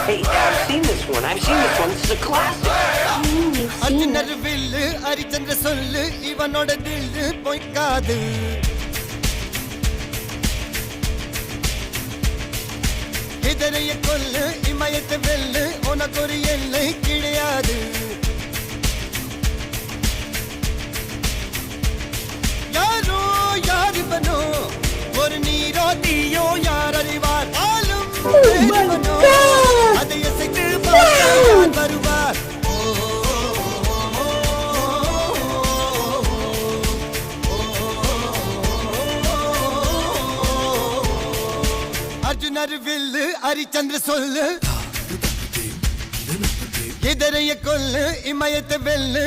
Hey, I've seen this one. I've seen this one. This is a classic. அர்ஜுனர் வில்லு ஹரிச்சந்திர சொல்லு இவனோட தில்லு பொய்க்காது இதரைய கொல்லு இமயத்தை வெல்லு உனக்கு ஒரு எல்லை கிடையாது யாரோ யார் இவனோ ஒரு நீரோ தீயோ யார் அறிவார் ஆளும் இவனோ அதை அசைத்து பார்க்க யார் வருவார் அர்ஜுனர் வில்லு ஹரிச்சந்திர சொல்லு இதரைய கொல்லு இமயத்தை வெல்லு